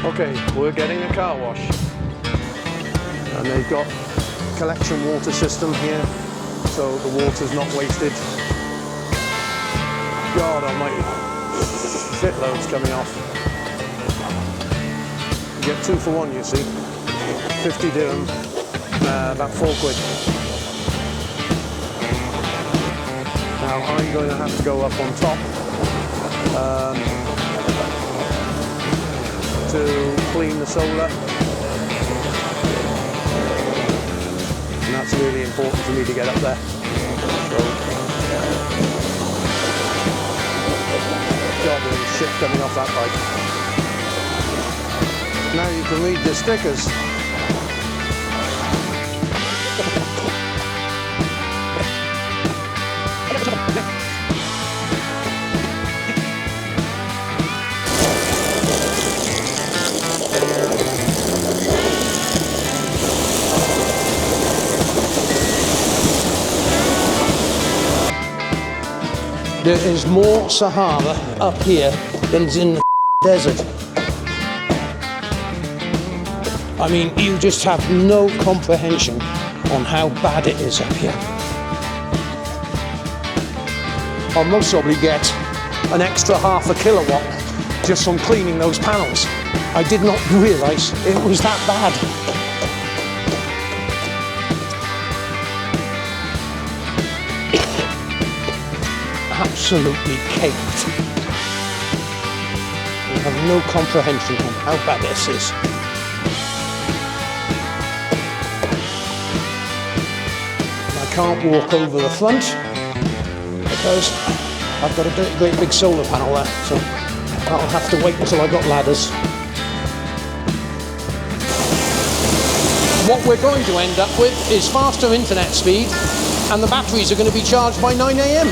Okay, we're getting a car wash, and they've got collection water system here, so the water's not wasted. God almighty, shitloads coming off. You get 2 for 1, you see. 50 dirham, about 4 quid. Now I'm going to have to go up on top to clean the solar, and that's really important for me to get up there. So, God, there's shit coming off that bike. Now you can read the stickers. There is more Sahara up here than is in the desert. I mean, you just have no comprehension on how bad it is up here. I'll most probably get an extra ½ kilowatt just from cleaning those panels. I did not realise it was that bad. Absolutely caked. You have no comprehension on how bad this is. I can't walk over the front because I've got a great big solar panel there, so I'll have to wait until I've got ladders. What we're going to end up with is faster internet speed, and the batteries are going to be charged by 9 AM.